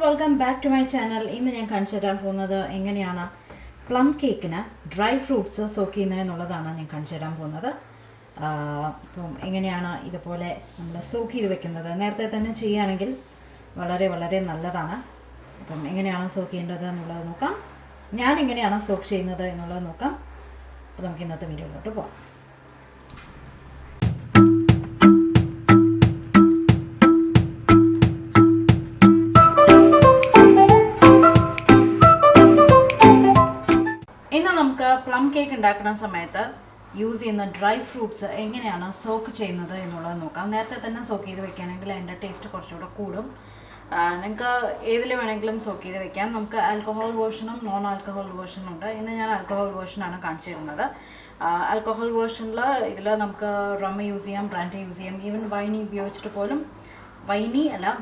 welcome back to my channel. ഇന്ന് ഞാൻ കാണിച്ചു തരാൻ പോകുന്നത് എങ്ങനെയാണ് പ്ലം കേക്കിന് ഡ്രൈ ഫ്രൂട്ട്സ് സോക്ക് ചെയ്യുന്നതെന്നുള്ളതാണ് ഞാൻ കാണിച്ചു തരാൻ പോകുന്നത്. അപ്പം എങ്ങനെയാണ് ഇതുപോലെ നമ്മൾ സോക്ക് ചെയ്ത് വെക്കുന്നത് നേരത്തെ തന്നെ ചെയ്യുകയാണെങ്കിൽ വളരെ വളരെ നല്ലതാണ്. അപ്പം എങ്ങനെയാണ് സോക്ക് ചെയ്യേണ്ടത് എന്നുള്ളത് നോക്കാം. ഞാൻ എങ്ങനെയാണ് സോക്ക് ചെയ്യുന്നത് എന്നുള്ളത് നോക്കാം. അപ്പോൾ നമുക്ക് ഇന്നത്തെ വീഡിയോയിലോട്ട് പോകാം. ഇന്ന് നമുക്ക് പ്ലം കേക്ക് ഉണ്ടാക്കുന്ന സമയത്ത് യൂസ് ചെയ്യുന്ന ഡ്രൈ ഫ്രൂട്ട്സ് എങ്ങനെയാണ് സോക്ക് ചെയ്യുന്നത് എന്നുള്ളത് നോക്കാം. നേരത്തെ തന്നെ സോക്ക് ചെയ്ത് വെക്കുകയാണെങ്കിൽ അതിൻ്റെ ടേസ്റ്റ് കുറച്ചുകൂടെ കൂടും. നിങ്ങൾക്ക് ഏതിൽ വേണമെങ്കിലും സോക്ക് ചെയ്ത് വെക്കാം. നമുക്ക് ആൽക്കഹോൾ വേർഷനും നോൺ ആൽക്കഹോൾ വേർഷനും ഉണ്ട്. ഇന്ന് ഞാൻ ആൽക്കഹോൾ വേർഷനാണ് കാണിച്ചു തരുന്നത്. ആൽക്കഹോൾ വേർഷനിൽ ഇതിൽ നമുക്ക് റമ്മ യൂസ് ചെയ്യാം, ബ്രാൻഡി യൂസ് ചെയ്യാം, ഈവൻ വൈൻ ഉപയോഗിച്ചിട്ട് പോലും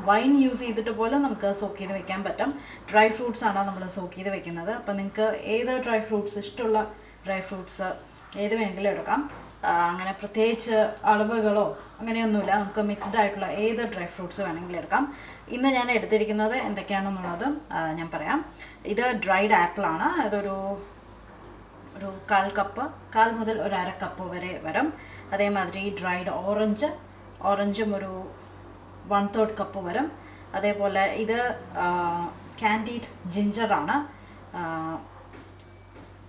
വൈൻ യൂസ് ചെയ്തിട്ട് പോലും നമുക്ക് സോക്ക് ചെയ്ത് വെക്കാൻ പറ്റും. ഡ്രൈ ഫ്രൂട്ട്സ് ആണ് നമ്മൾ സോക്ക് ചെയ്ത് വെക്കുന്നത്. അപ്പോൾ നിങ്ങൾക്ക് ഏത് ഡ്രൈ ഫ്രൂട്ട്സ് ഇഷ്ടമുള്ള ഡ്രൈ ഫ്രൂട്ട്സ് ഏത് വേണമെങ്കിലും എടുക്കാം. അങ്ങനെ പ്രത്യേകിച്ച് അളവുകളോ അങ്ങനെയൊന്നുമില്ല. നമുക്ക് മിക്സ്ഡ് ആയിട്ടുള്ള ഏത് ഡ്രൈ ഫ്രൂട്ട്സ് വേണമെങ്കിലും എടുക്കാം. ഇന്ന് ഞാൻ എടുത്തിരിക്കുന്നത് എന്തൊക്കെയാണെന്നുള്ളത് ഞാൻ പറയാം. ഇത് ഡ്രൈഡ് ആപ്പിളാണ്. അതൊരു 1/4 മുതൽ 1/2 കപ്പ് വരെ വരും. അതേമാതിരി ഡ്രൈഡ് ഓറഞ്ചും ഒരു 1/3 കപ്പ് വരും. അതേപോലെ ഇത് കാൻഡീഡ് ജിഞ്ചറാണ്.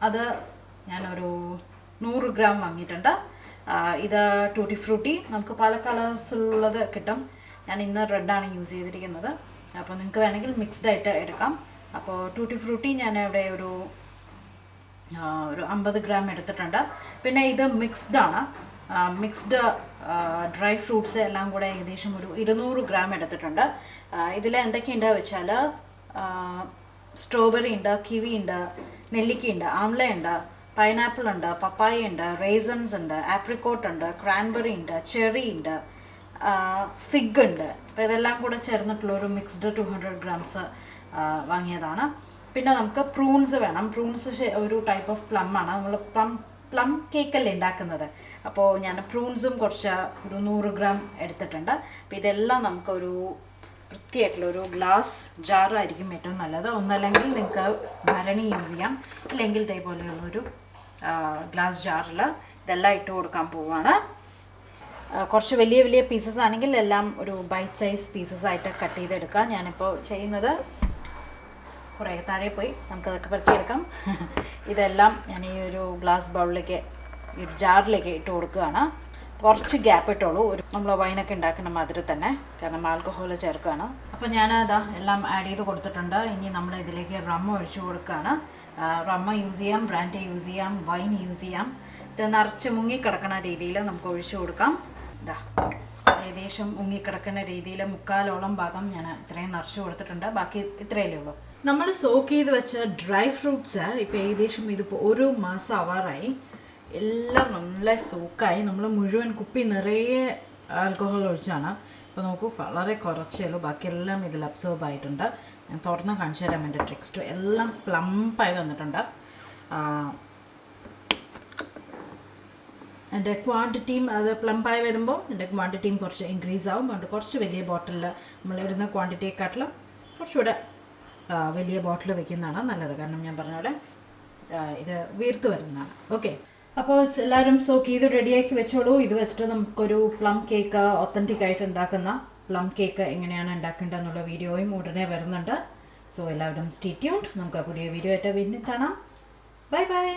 അത് ഞാനൊരു 100 ഗ്രാം വാങ്ങിയിട്ടുണ്ട്. ഇത് ടൂട്ടി ഫ്രൂട്ടി, നമുക്ക് പല കളേഴ്സിലുള്ളത് കിട്ടും. ഞാൻ ഇന്ന് റെഡാണ് യൂസ് ചെയ്തിരിക്കുന്നത്. അപ്പോൾ നിങ്ങൾക്ക് വേണമെങ്കിൽ മിക്സ്ഡ് ആയിട്ട് എടുക്കാം. അപ്പോൾ ടൂട്ടി ഫ്രൂട്ടി ഞാൻ ഇവിടെ ഒരു 50 ഗ്രാം എടുത്തിട്ടുണ്ട്. പിന്നെ ഇത് മിക്സ്ഡ് ഡ്രൈ ഫ്രൂട്ട്സ് എല്ലാം കൂടെ ഏകദേശം ഒരു 200 ഗ്രാം എടുത്തിട്ടുണ്ട്. ഇതിൽ എന്തൊക്കെയുണ്ട് വെച്ചാൽ സ്ട്രോബെറി ഉണ്ട്, കിവി ഉണ്ട്, നെല്ലിക്കയുണ്ട്, ആംലയുണ്ട്, പൈനാപ്പിൾ ഉണ്ട്, പപ്പായ ഉണ്ട്, റേസൻസ് ഉണ്ട്, ആപ്രിക്കോട്ട് ഉണ്ട്, ക്രാൻബെറി ഉണ്ട്, ചെറി ഉണ്ട്, ഫിഗ് ഉണ്ട്. അപ്പോൾ ഇതെല്ലാം കൂടെ ചേർന്നിട്ടുള്ള ഒരു മിക്സ്ഡ് 200 ഗ്രാംസ് വാങ്ങിയതാണ്. പിന്നെ നമുക്ക് പ്രൂൺസ് വേണം. പ്രൂൺസ് ഒരു ടൈപ്പ് ഓഫ് പ്ലം ആണ്. നമ്മൾ പ്ലം കേക്കല്ലേ ഉണ്ടാക്കുന്നത്. അപ്പോൾ ഞാൻ പ്രൂൺസും കുറച്ച് ഒരു 100 ഗ്രാം എടുത്തിട്ടുണ്ട്. അപ്പോൾ ഇതെല്ലാം നമുക്കൊരു വൃത്തിയായിട്ടുള്ള ഒരു ഗ്ലാസ് ജാറായിരിക്കും ഏറ്റവും നല്ലത്. ഒന്നല്ലെങ്കിൽ നിങ്ങൾക്ക് ഭരണി യൂസ് ചെയ്യാം, ഇല്ലെങ്കിൽ ഇതേപോലെയുള്ളൊരു ഗ്ലാസ് ജാറിൽ ഇതെല്ലാം ഇട്ട് കൊടുക്കാൻ പോവുകയാണ്. കുറച്ച് വലിയ പീസസ് ആണെങ്കിൽ എല്ലാം ഒരു ബൈറ്റ് സൈസ് പീസസ് ആയിട്ട് കട്ട് ചെയ്തെടുക്കാം. ഞാനിപ്പോൾ ചെയ്യുന്നത് കുറേ താഴെ പോയി നമുക്കതൊക്കെ പെറുക്കിയെടുക്കാം. ഇതെല്ലാം ഞാൻ ഈ ഒരു ഗ്ലാസ് ബൗളിലേക്ക് ഈ ജാറിലേക്ക് ഇട്ട് കൊടുക്കുകയാണ്. കുറച്ച് ഗ്യാപ്പ് ഇട്ടോളൂ, നമ്മൾ വൈനൊക്കെ ഉണ്ടാക്കുന്ന മാതിരി തന്നെ, കാരണം ആൽക്കഹോൾ ചേർക്കുകയാണ്. അപ്പോൾ ഞാനതാ എല്ലാം ആഡ് ചെയ്ത് കൊടുത്തിട്ടുണ്ട്. ഇനി നമ്മൾ ഇതിലേക്ക് റമ്മ ഒഴിച്ചു കൊടുക്കുകയാണ്. റമ്മ യൂസ് ചെയ്യാം, ബ്രാൻഡി യൂസ് ചെയ്യാം, വൈൻ യൂസ് ചെയ്യാം. ഇത് നിറച്ച് മുങ്ങിക്കിടക്കുന്ന രീതിയിൽ നമുക്ക് ഒഴിച്ചു കൊടുക്കാം. ഇതാ ഏകദേശം മുങ്ങിക്കിടക്കുന്ന രീതിയിൽ 3/4 ഭാഗം ഞാൻ ഇത്രയും നിറച്ച് കൊടുത്തിട്ടുണ്ട്. ബാക്കി ഇത്രയല്ലേ ഉള്ളൂ. നമ്മൾ സോക്ക് ചെയ്ത് വെച്ച ഡ്രൈ ഫ്രൂട്ട്സ് ഇപ്പോൾ ഏകദേശം ഇതിപ്പോൾ 1 മാസം ആവാറായി. എല്ലാം നല്ല സോക്കായി. നമ്മൾ മുഴുവൻ കുപ്പി നിറയെ ആൽക്കഹോൾ ഒഴിച്ചാണ്. ഇപ്പോൾ നോക്കൂ, വളരെ കുറച്ചേ ഉള്ളൂ, ബാക്കിയെല്ലാം ഇതിൽ അബ്സോർബ് ആയിട്ടുണ്ട്. ഞാൻ തുറന്ന് കാണിച്ചു തരാം എൻ്റെ ട്രിക്സ്. എല്ലാം പ്ലംപായി വന്നിട്ടുണ്ട്. എൻ്റെ ക്വാണ്ടിറ്റിയും അത് പ്ലംപായി വരുമ്പോൾ എൻ്റെ ക്വാണ്ടിറ്റിയും കുറച്ച് ഇൻക്രീസ് ആവും. അതുകൊണ്ട് കുറച്ച് വലിയ ബോട്ടിലിൽ നമ്മളിടുന്ന ക്വാണ്ടിറ്റിയെക്കാട്ടിലും കുറച്ചുകൂടെ വലിയ ബോട്ടിൽ വയ്ക്കുന്നതാണ് നല്ലത്. കാരണം ഞാൻ പറഞ്ഞ പോലെ ഇത് വീർത്ത് വരുന്നതാണ്. ഓക്കെ, അപ്പോൾ എല്ലാവരും സോക്ക് ചെയ്ത് റെഡിയാക്കി വെച്ചോളൂ. ഇത് വെച്ചിട്ട് നമുക്കൊരു പ്ലം കേക്ക് ഒത്തൻറ്റിക് ആയിട്ട് ഉണ്ടാക്കുന്ന പ്ലം കേക്ക് എങ്ങനെയാണ് ഉണ്ടാക്കേണ്ടത് എന്നുള്ള വീഡിയോയും ഉടനെ വരുന്നുണ്ട്. സോ എല്ലാവരും സ്റ്റേ ട്യൂൺഡ്. നമുക്ക് പുതിയ വീഡിയോ ആയിട്ട് വീണ്ടും കാണാം. Bye bye.